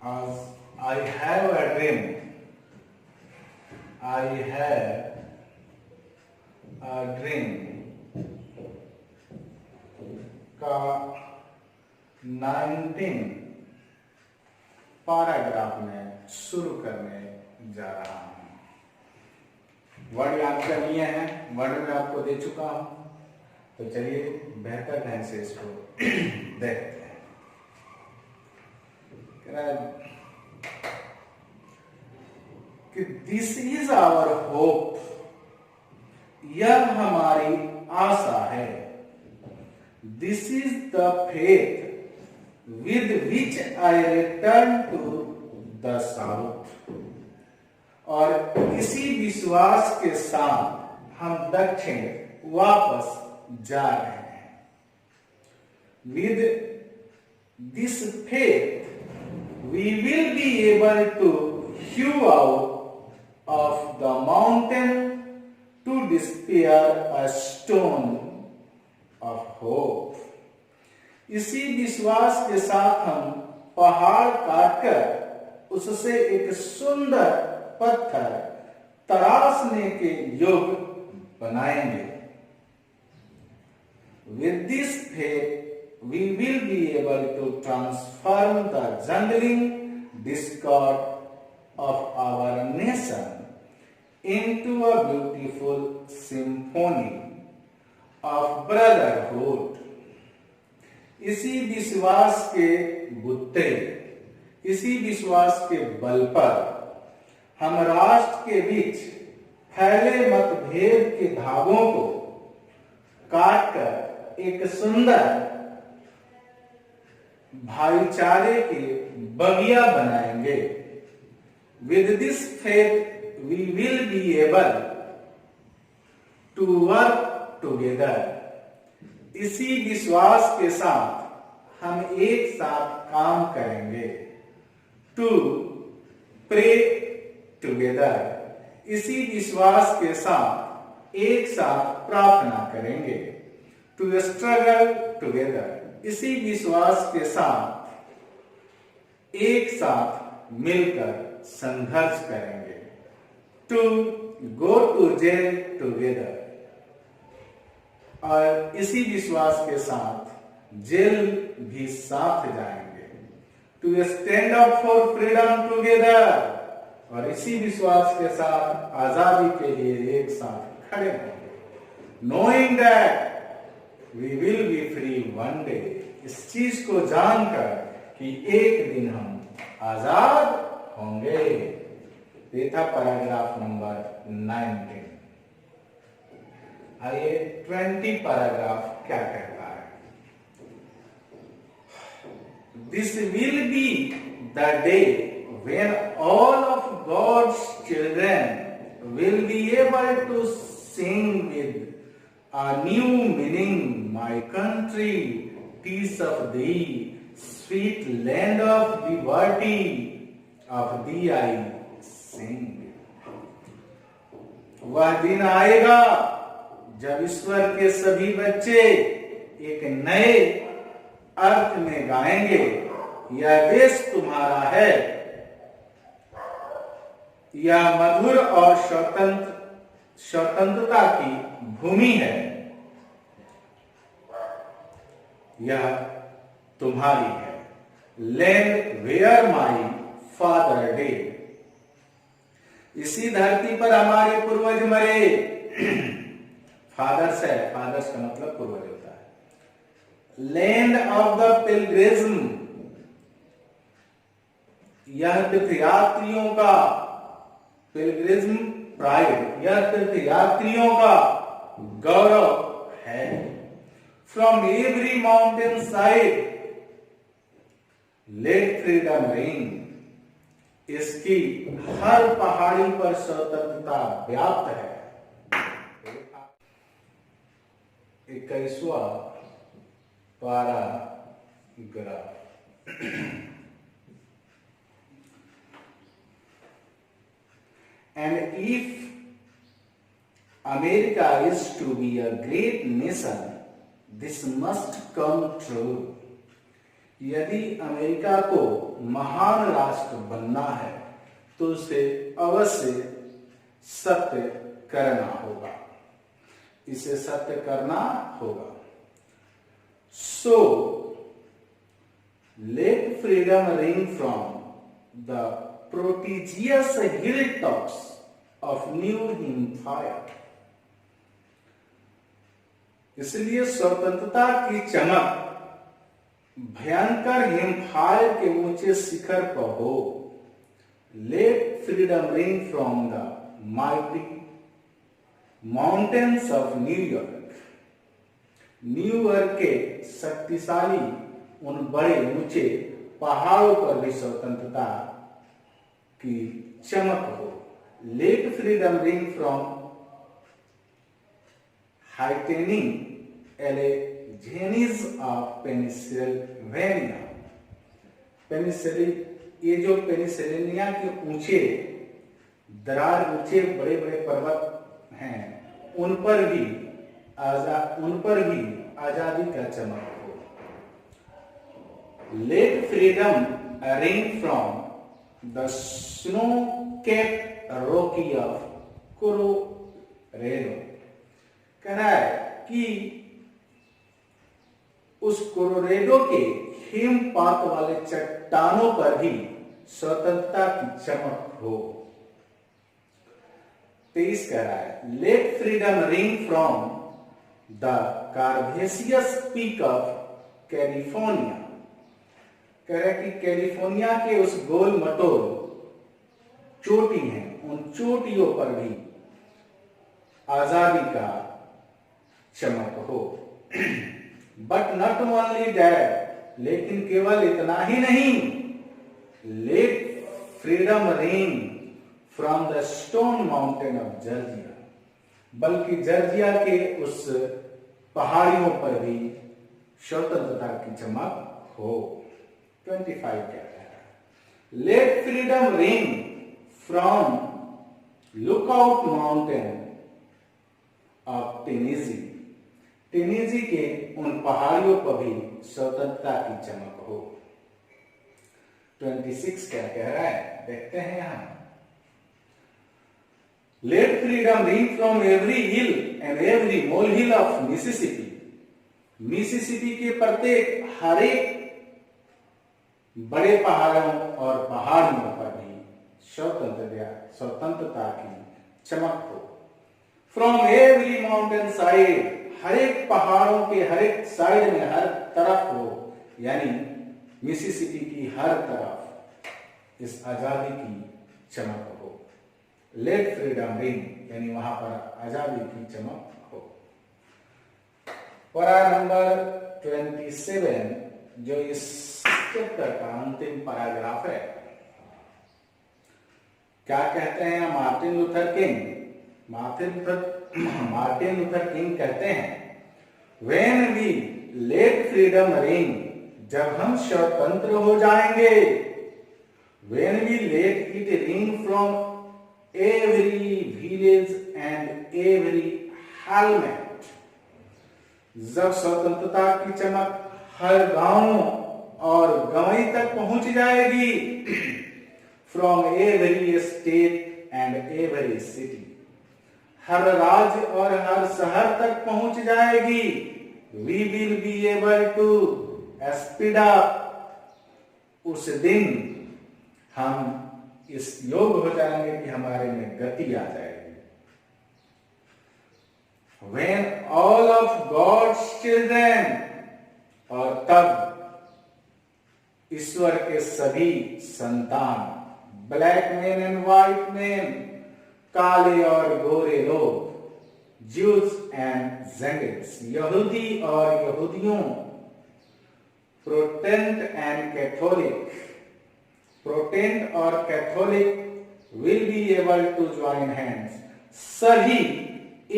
as I have a dream. I have a dream का 19 paragraph में शुरू करने जा रहा हूं। वर्ड याद कर लिए हैं, वर्ड में आपको दे चुका हूं, तो चलिए बेहतर ढंग से इसको देखते हैं। कि दिस इज आवर होप, यह हमारी आशा है। This is the faith with which I return to the south, और इसी विश्वास के साथ हम दक्षिण वापस जा रहे हैं। With this faith we will be able to hew out of the mountain to despair a stone of hope। इसी विश्वास के साथ हम पहाड़ काटकर उससे एक सुंदर पत्थर तराशने के योग्य बनाएंगे। With this faith we will be able to transform the jungling discord of our nation into a beautiful symphony of brotherhood। इसी विश्वास के बुत्ते, इसी विश्वास के बल पर हम राष्ट्र के बीच फैले मतभेद के धागों को काटकर एक सुंदर भाईचारे के बगिया बनाएंगे। With this faith we will be able to work together। इसी विश्वास के साथ हम एक साथ काम करेंगे। टू प्रे टुगेदर, इसी विश्वास के साथ एक साथ प्रार्थना करेंगे। टू स्ट्रगल टुगेदर, इसी विश्वास के साथ एक साथ मिलकर संघर्ष करेंगे। To go to jail together, और इसी विश्वास के साथ जेल भी साथ जाएंगे। To stand up for freedom together, और इसी विश्वास के साथ आजादी के लिए एक साथ खड़े होंगे। Knowing that we will be free one day, इस चीज को जानकर कि एक दिन हम आजाद होंगे। ये था पैराग्राफ नंबर 19। आइए 20 पैराग्राफ क्या कहता है। This will be the day when all of God's children will be able to sing with a new meaning, my country, peace of thee, sweet land of liberty, of thee I sing। वह दिन आएगा जब ईश्वर के सभी बच्चे एक नए अर्थ में गाएंगे, यह देश तुम्हारा है, यह मधुर और स्वतंत्रता की भूमि है, यह तुम्हारी है। Land where my father died, इसी धरती पर हमारे पूर्वज मरे। फादर्स है, फादर्स का मतलब पूर्वज होता है। लैंड ऑफ द पिलग्रिज्म, यह तीर्थयात्रियों का, पिलग्रिज्म प्राइड, यह तीर्थयात्रियों का गौरव है। From every mountain side let freedom ring, इसकी हर पहाड़ी पर स्वतंत्रता व्याप्त है। 21वां paragraph. And if America is to be a great nation, this must come true. यदि अमेरिका को महान राष्ट्र बनना है तो उसे अवश्य सत्य करना होगा, इसे सत्य करना होगा। So let freedom ring from the prodigious hilltops of New Hampshire. इसलिए स्वतंत्रता की चमक भयंकर हिमफायर के ऊंचे शिखर पर हो। Let freedom ring from the mighty mountains of New York. New York के शक्तिशाली उन बड़े ऊंचे पहाड़ों पर भी स्वतंत्रता की चमक हो। Let freedom ring from heightening Alleghenies of Pennsylvania. ये जो पेनिसिल्वेनिया के ऊंचे ऊंचे बड़े बड़े पर्वत हैं, उन पर भी आजादी का चमक हो। Let freedom ring from the snow capped Rocky of Colorado. कह रहा है कि उस कोलोरेडो के हिमपात वाले चट्टानों पर भी स्वतंत्रता की चमक हो। 23 कह रहा है let freedom ring from the curvaceous peak of California. कह रहा है कि कैलिफोर्निया के उस गोल मटोल चोटी हैं, उन चोटियों पर भी आजादी का चमक हो। बट नॉट ओनली दैट, लेकिन केवल इतना ही नहीं। Let freedom ring from the Stone Mountain of Georgia, बल्कि जॉर्जिया के उस पहाड़ियों पर भी स्वतंत्रता की चमक हो। 25 क्या है? Let freedom ring from Lookout Mountain of Tennessee. Tennessee के उन पहाड़ियों पर भी स्वतंत्रता की चमक हो। 26 क्या कह रहा है, देखते हैं यहां। Let freedom ring from every hill and every molehill of Mississippi. Mississippi के प्रत्येक हर एक बड़े पहाड़ों और पहाड़ियों पर भी स्वतंत्रता की चमक हो। फ्रॉम एवरी माउंटेन साइड, हर एक पहाड़ों के हर एक साइड में, हर तरफ हो, यानी मिसिसिपी की हर तरफ इस आजादी की चमक हो। लेट फ्रीडम रिंग, यानी वहां पर आजादी की चमक हो। पैरा नंबर 27 जो इस चैप्टर का अंतिम पैराग्राफ है, क्या कहते हैं Martin Luther King? Martin Luther King कहते हैं when we let freedom ring, जब हम स्वतंत्र हो जाएंगे, when we let it ring from every village and every हेलमेट, जब स्वतंत्रता की चमक हर गांव और गंवई तक पहुंच जाएगी, from every state and every city, हर राज्य और हर शहर तक पहुंच जाएगी, we will be able to speed up, उस दिन हम इस योग हो जाएंगे कि हमारे में गति आ जाएगी। When all of God's children, और तब ईश्वर के सभी संतान, black man and white man, काले और गोरे लोग, ज्यूज एंड जेंटिल्स, यहूदी और यहूदियों, प्रोटेस्टेंट एंड कैथोलिक, प्रोटेस्टेंट और Catholic will be able to join hands, सभी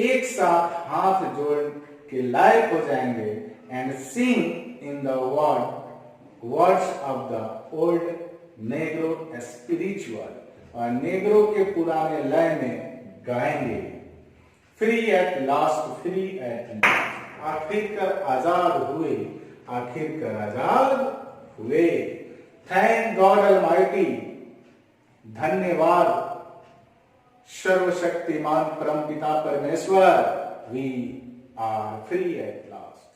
एक साथ हाथ जोड़ के लायक हो जाएंगे, and sing in the words of the old Negro spiritual, और नेग्रो के पुराने लय में गाएंगे, free at last, free at last, आखिरकार आजाद हुए, आखिरकार आजाद हुए। थैंक गॉड ऑलमाइटी, धन्यवाद सर्वशक्तिमान परमपिता परमेश्वर, we are free at last.